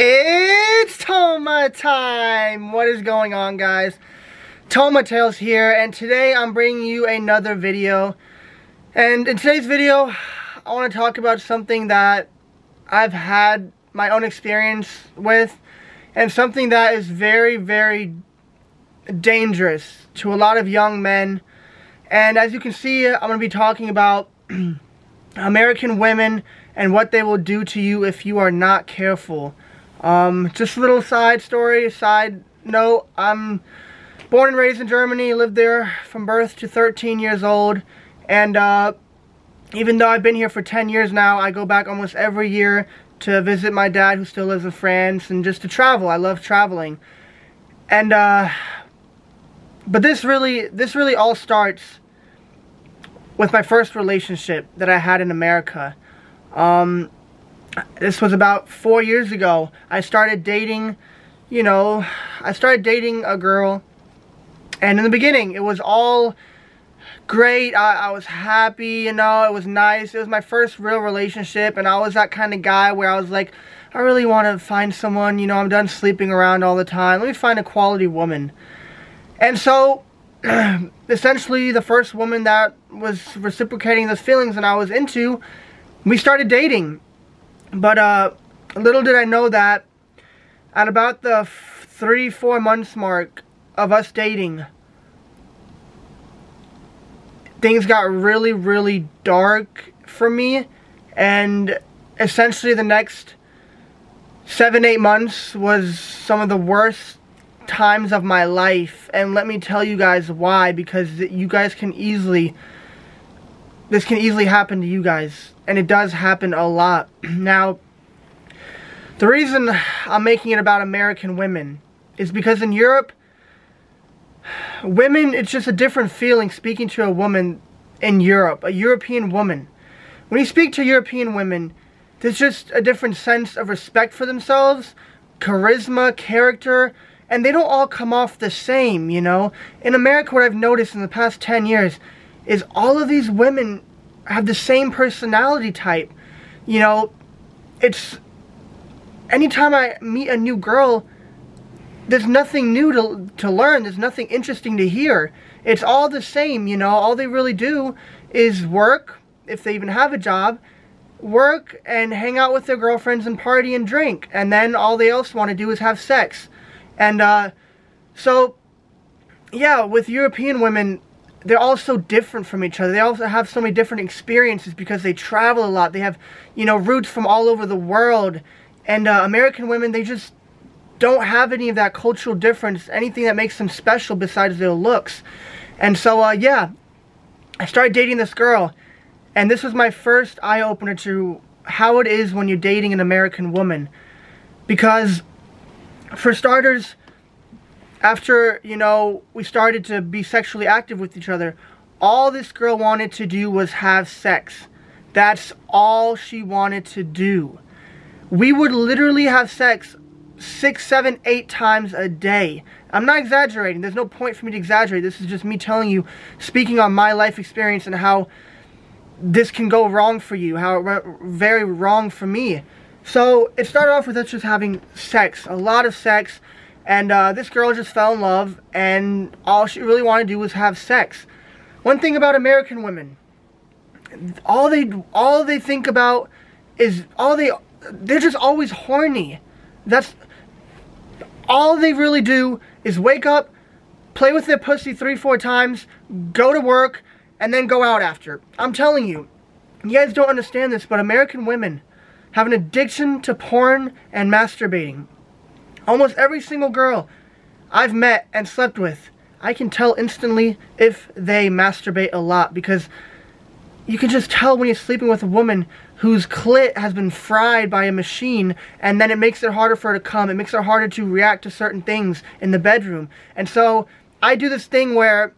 It's Toma time! What is going on, guys? Toma Tales here, and today I'm bringing you another video. And in today's video, I want to talk about something that I've had my own experience with, and something that is very, very dangerous to a lot of young men. And as you can see, I'm going to be talking about American women and what they will do to you if you are not careful. Just a little side note, I'm born and raised in Germany, lived there from birth to 13 years old, and even though I've been here for 10 years now, I go back almost every year to visit my dad who still lives in France, and just to travel. I love traveling. And but this really all starts with my first relationship that I had in America. This was about 4 years ago. I started dating, a girl, and in the beginning it was all great. I was happy, it was nice. It was my first real relationship, and I was that kind of guy where I was like, I really want to find someone, I'm done sleeping around all the time. Let me find a quality woman. And so, essentially, the first woman that was reciprocating those feelings and I was into, we started dating. But little did I know that at about the 3-4 months mark of us dating, things got really, really dark for me. And essentially the next 7-8 months was some of the worst times of my life. And let me tell you guys why, because you guys can easily, this can easily happen to you guys, and it does happen a lot. Now, the reason I'm making it about American women is because in Europe, women, it's just a different feeling speaking to a woman in Europe, a European woman. When you speak to European women, there's just a different sense of respect for themselves, charisma, character, and they don't all come off the same, In America, what I've noticed in the past 10 years is all of these women have the same personality type. It's, anytime I meet a new girl, there's nothing new to learn, there's nothing interesting to hear. It's all the same, all they really do is work, if they even have a job, work and hang out with their girlfriends and party and drink, and then all they else want to do is have sex. And so, yeah, with European women, they're all so different from each other. They also have so many different experiences because they travel a lot. They have, roots from all over the world. And American women, they just don't have any of that cultural difference, anything that makes them special besides their looks. And so, yeah, I started dating this girl. And this was my first eye-opener to how it is when you're dating an American woman. Because, for starters, after, we started to be sexually active with each other, all this girl wanted to do was have sex. That's all she wanted to do. We would literally have sex 6, 7, 8 times a day. I'm not exaggerating. There's no point for me to exaggerate. This is just me telling you, speaking on my life experience and how this can go wrong for you, how it went very wrong for me. So it started off with us just having sex, a lot of sex. And this girl just fell in love, and all she really wanted to do was have sex. One thing about American women, all they think about is they're just always horny. That's all they really do, is wake up, play with their pussy 3-4 times, go to work, and then go out after. I'm telling you, you guys don't understand this, but American women have an addiction to porn and masturbating. Almost every single girl I've met and slept with, I can tell instantly if they masturbate a lot, because you can just tell when you're sleeping with a woman whose clit has been fried by a machine, and then it makes it harder for her to come. It makes it harder to react to certain things in the bedroom. And so I do this thing where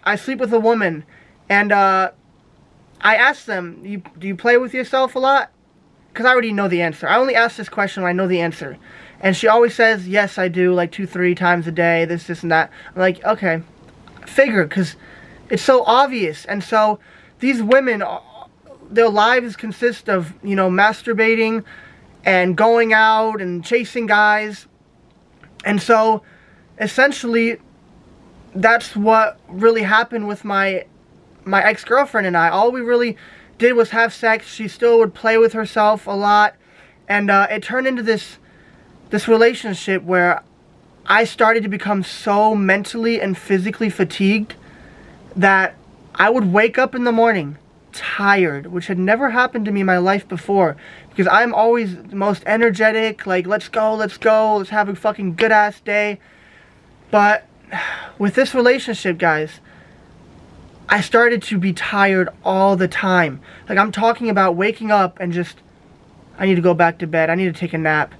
I sleep with a woman, and I ask them, do you play with yourself a lot? Because I already know the answer. I only ask this question when I know the answer. And she always says, yes, I do, like 2-3 times a day, this, and that. I'm like, okay, figure, because it's so obvious. And so these women, their lives consist of, masturbating and going out and chasing guys. And so essentially that's what really happened with my ex-girlfriend and I. All we really did was have sex. She still would play with herself a lot, and it turned into this relationship where I started to become so mentally and physically fatigued that I would wake up in the morning tired, which had never happened to me in my life before, because I'm always the most energetic, like let's go, let's have a fucking good ass day. But with this relationship, guys, I started to be tired all the time. Like, I'm talking about waking up and just, I need to go back to bed, I need to take a nap.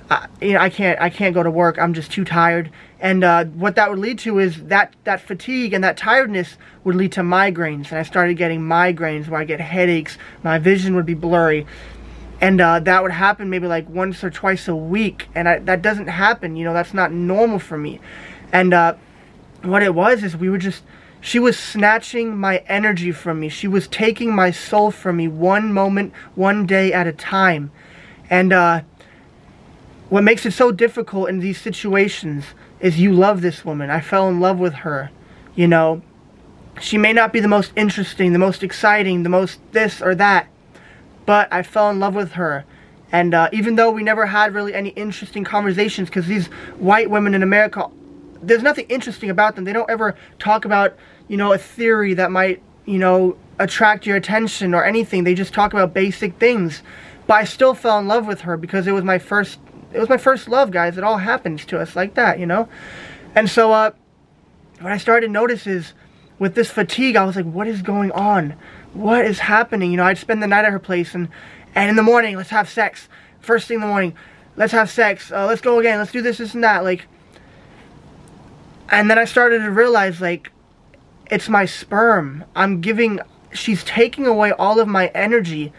I can't go to work, I'm just too tired. And what that would lead to is that fatigue and that tiredness would lead to migraines. And I started getting migraines where I get headaches, my vision would be blurry. And that would happen maybe like once or twice a week. And that doesn't happen, you know, that's not normal for me. And what it was is she was snatching my energy from me. She was taking my soul from me one moment, one day at a time. And what makes it so difficult in these situations is you love this woman. I fell in love with her, you know. She may not be the most interesting, the most exciting, the most this or that, but I fell in love with her. And even though we never had really any interesting conversations, because these white women in America, there's nothing interesting about them. They don't ever talk about, you know, a theory that might, you know, attract your attention or anything. They just talk about basic things. But I still fell in love with her because it was my first love, guys. It all happens to us like that, you know. And so what I started to notice is with this fatigue, I was like, what is going on? What is happening? You know, I'd spend the night at her place, and in the morning, let's have sex. First thing in the morning, let's have sex. Let's go again. Let's do this and that. Like, and then I started to realize, like, it's my sperm. She's taking away all of my energy.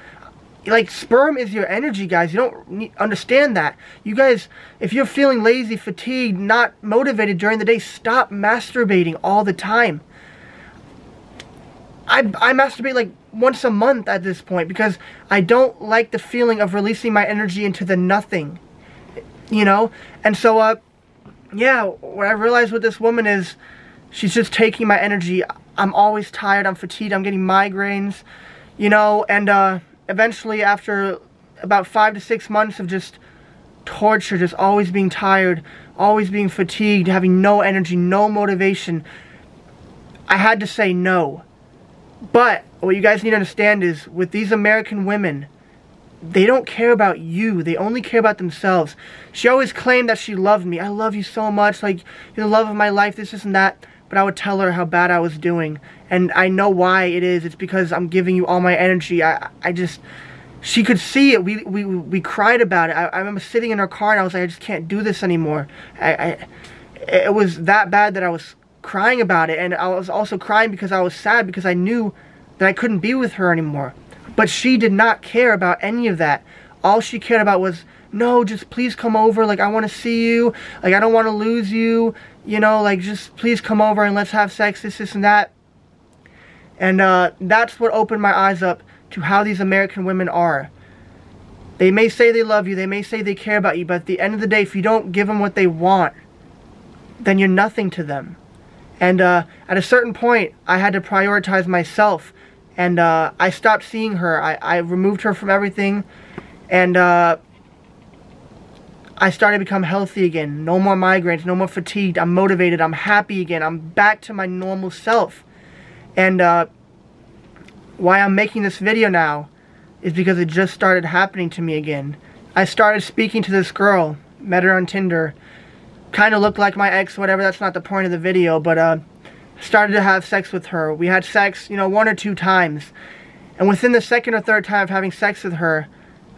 Like, sperm is your energy, guys. You don't understand that. You guys, if you're feeling lazy, fatigued, not motivated during the day, stop masturbating all the time. I masturbate like once a month at this point because I don't like the feeling of releasing my energy into the nothing, you know? And so, yeah, what I realized with this woman is she's just taking my energy. I'm always tired, I'm fatigued, I'm getting migraines, you know? And eventually, after about 5 to 6 months of just torture, just always being tired, always being fatigued, having no energy, no motivation, I had to say no. But what you guys need to understand is, with these American women, they don't care about you. They only care about themselves. She always claimed that she loved me. I love you so much. Like, you're the love of my life, this and that. But I would tell her how bad I was doing. And I know why it is. It's because I'm giving you all my energy. She could see it. We cried about it. I remember sitting in her car and I was like, I just can't do this anymore. It was that bad that I was crying about it. And I was also crying because I was sad because I knew that I couldn't be with her anymore. But she did not care about any of that. All she cared about was, no, just please come over. Like, I want to see you. Like, I don't want to lose you. You know, like, just please come over and let's have sex, this and that. And that's what opened my eyes up to how these American women are. They may say they love you, they may say they care about you, but at the end of the day, if you don't give them what they want, then you're nothing to them. And at a certain point, I had to prioritize myself. And I stopped seeing her. I removed her from everything. And I started to become healthy again. No more migraines, no more fatigue. I'm motivated, I'm happy again. I'm back to my normal self. And why I'm making this video now is because it just started happening to me again. I started speaking to this girl, met her on Tinder, kind of looked like my ex, whatever, that's not the point of the video, but started to have sex with her. We had sex, you know, 1 or 2 times. And within the second or third time of having sex with her,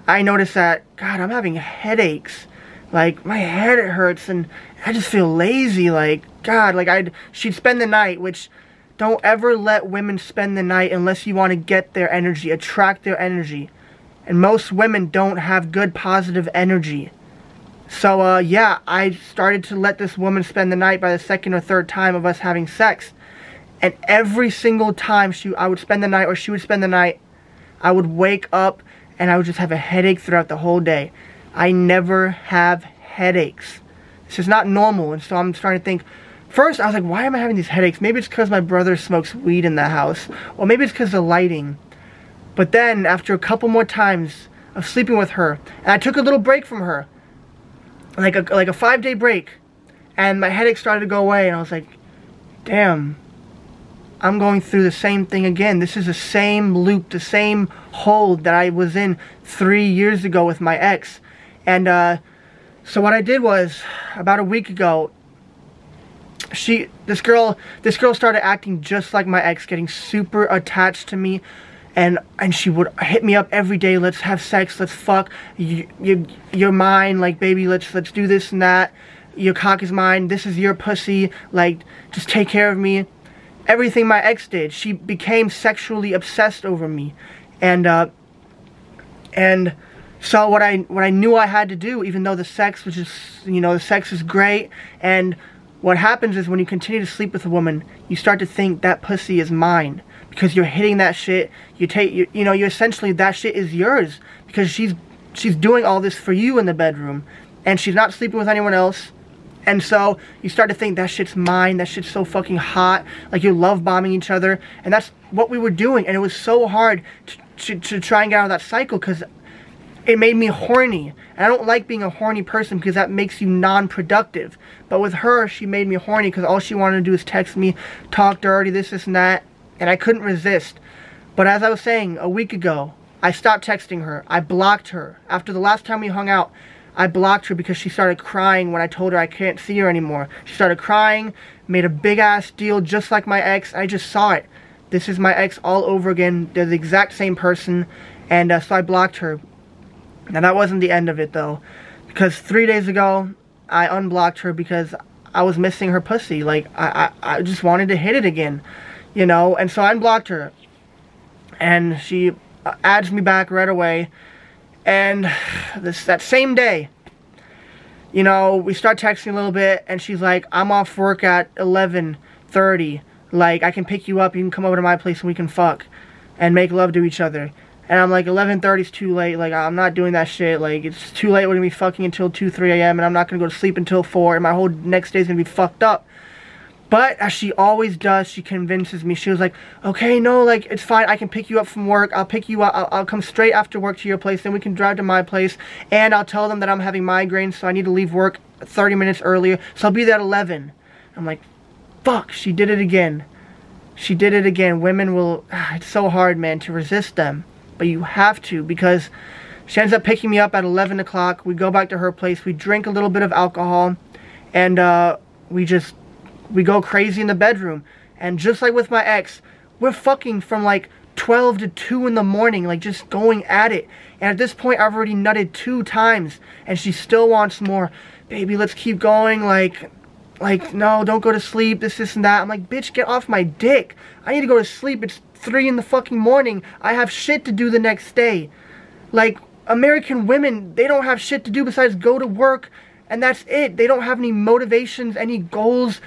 I noticed that, God, I'm having headaches. Like, my head hurts and I just feel lazy. Like, God, like she'd spend the night, which, don't ever let women spend the night unless you want to get their energy, attract their energy. And most women don't have good positive energy. So, yeah, I started to let this woman spend the night by the second or third time of us having sex. And every single time I would spend the night or she would spend the night, I would wake up and I would just have a headache throughout the whole day. I never have headaches. This is not normal. And so I'm trying to think. First, I was like, why am I having these headaches? Maybe it's because my brother smokes weed in the house. Or maybe it's because of the lighting. But then, after a couple more times of sleeping with her, and I took a little break from her, like a 5-day break, and my headache started to go away, and I was like, damn, I'm going through the same thing again. This is the same loop, the same hole that I was in 3 years ago with my ex. And so what I did was, about a week ago, this girl started acting just like my ex, getting super attached to me, and she would hit me up every day. Let's have sex, let's fuck, you're mine, like, baby, let's do this and that, your cock is mine, this is your pussy, like, just take care of me. Everything my ex did. She became sexually obsessed over me. And so what I knew I had to do, even though the sex was just, you know, the sex is great, and what happens is when you continue to sleep with a woman, you start to think that pussy is mine, because you're hitting that shit. You know, you're essentially, that shit is yours, because she's doing all this for you in the bedroom, and she's not sleeping with anyone else. And so you start to think that shit's mine, that shit's so fucking hot, like you're love bombing each other. And that's what we were doing, and it was so hard to try and get out of that cycle, because it made me horny. And I don't like being a horny person, because that makes you non-productive. But with her, she made me horny, because all she wanted to do is text me, talk dirty, this and that, and I couldn't resist. But as I was saying, a week ago, I stopped texting her. I blocked her. After the last time we hung out, I blocked her because she started crying when I told her I can't see her anymore. She started crying, made a big ass deal just like my ex. I just saw it. This is my ex all over again. They're the exact same person. And so I blocked her. Now that wasn't the end of it though. Because 3 days ago, I unblocked her because I was missing her pussy. Like, I just wanted to hit it again. You know? And so I unblocked her. And she adds me back right away. And that same day, you know, we start texting a little bit, and she's like, I'm off work at 11:30. Like, I can pick you up, you can come over to my place and we can fuck and make love to each other. And I'm like, 11:30 is too late. Like, I'm not doing that shit. Like, it's too late. We're gonna be fucking until 2, 3 a.m. and I'm not gonna go to sleep until 4, and my whole next day's gonna be fucked up. But as she always does, she convinces me. She was like, okay, no, like, it's fine. I can pick you up from work. I'll pick you up. I'll come straight after work to your place. Then we can drive to my place. And I'll tell them that I'm having migraines, so I need to leave work 30 minutes earlier. So I'll be there at 11. I'm like, fuck, she did it again. She did it again. Women will, it's so hard, man, to resist them. But you have to, because she ends up picking me up at 11 o'clock. We go back to her place. We drink a little bit of alcohol. And we go crazy in the bedroom. And just like with my ex, we're fucking from like 12 to 2 in the morning, like just going at it. And at this point, I've already nutted 2 times, and she still wants more. Baby, let's keep going. Like, no, don't go to sleep, this and that. I'm like, bitch, get off my dick. I need to go to sleep. It's 3 in the fucking morning. I have shit to do the next day. Like, American women, they don't have shit to do besides go to work, and that's it. They don't have any motivations, any goals.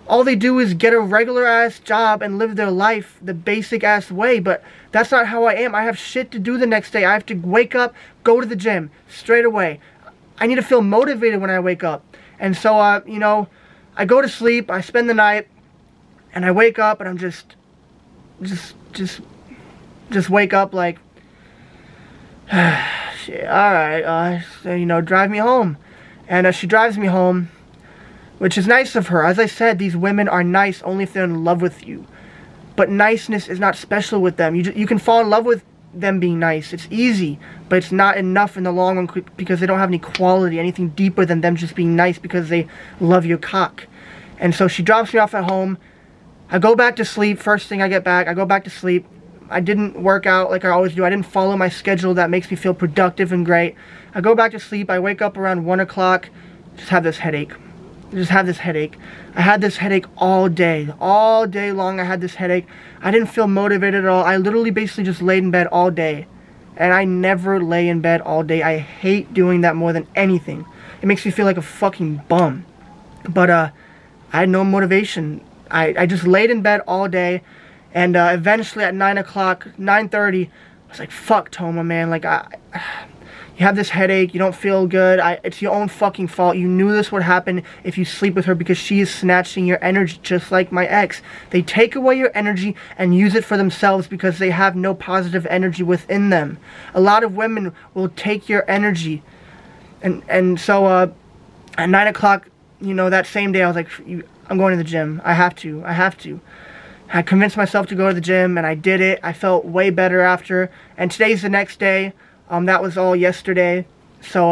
All they do is get a regular ass job and live their life the basic ass way. But that's not how I am. I have shit to do the next day. I have to wake up, go to the gym straight away. I need to feel motivated when I wake up. And so, you know, I go to sleep, I spend the night, and I wake up, and I'm just wake up like, shit, alright, so, you know, drive me home. And she drives me home, which is nice of her. As I said, these women are nice only if they're in love with you. But niceness is not special with them. You can fall in love with them being nice. It's easy, but it's not enough in the long run, because they don't have any quality, anything deeper than them just being nice because they love your cock. And so she drops me off at home. I go back to sleep. First thing I get back, I go back to sleep. I didn't work out like I always do. I didn't follow my schedule that makes me feel productive and great. I go back to sleep. I wake up around 1 o'clock. Just have this headache. I had this headache all day long. I had this headache. I didn't feel motivated at all. I literally basically just laid in bed all day, and I never lay in bed all day. I hate doing that more than anything. It makes me feel like a fucking bum. But I had no motivation. I just laid in bed all day, and eventually at 9 o'clock, 9:30, I was like, fuck, Toma, man, like, you you have this headache, you don't feel good, it's your own fucking fault. You knew this would happen if you sleep with her, because she is snatching your energy, just like my ex. They take away your energy and use it for themselves because they have no positive energy within them. A lot of women will take your energy. And so at 9 o'clock, you know, that same day, I was like, I'm going to the gym. I have to. I convinced myself to go to the gym, and I did it. I felt way better after. And today's the next day. That was all yesterday. So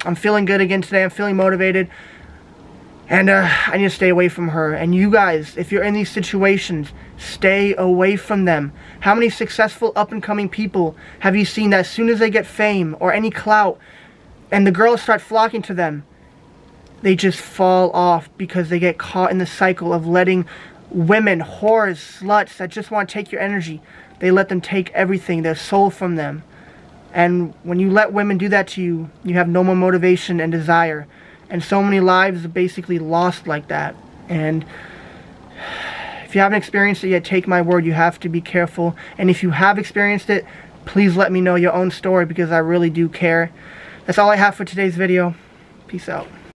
I'm feeling good again today. I'm feeling motivated. And I need to stay away from her. And you guys, if you're in these situations, stay away from them. How many successful up-and-coming people have you seen that as soon as they get fame or any clout, and the girls start flocking to them, they just fall off because they get caught in the cycle of letting women, whores, sluts that just want to take your energy, they let them take everything, their soul from them. And when you let women do that to you, you have no more motivation and desire. And so many lives are basically lost like that. And if you haven't experienced it yet, take my word, you have to be careful. And if you have experienced it, please let me know your own story, because I really do care. That's all I have for today's video. Peace out.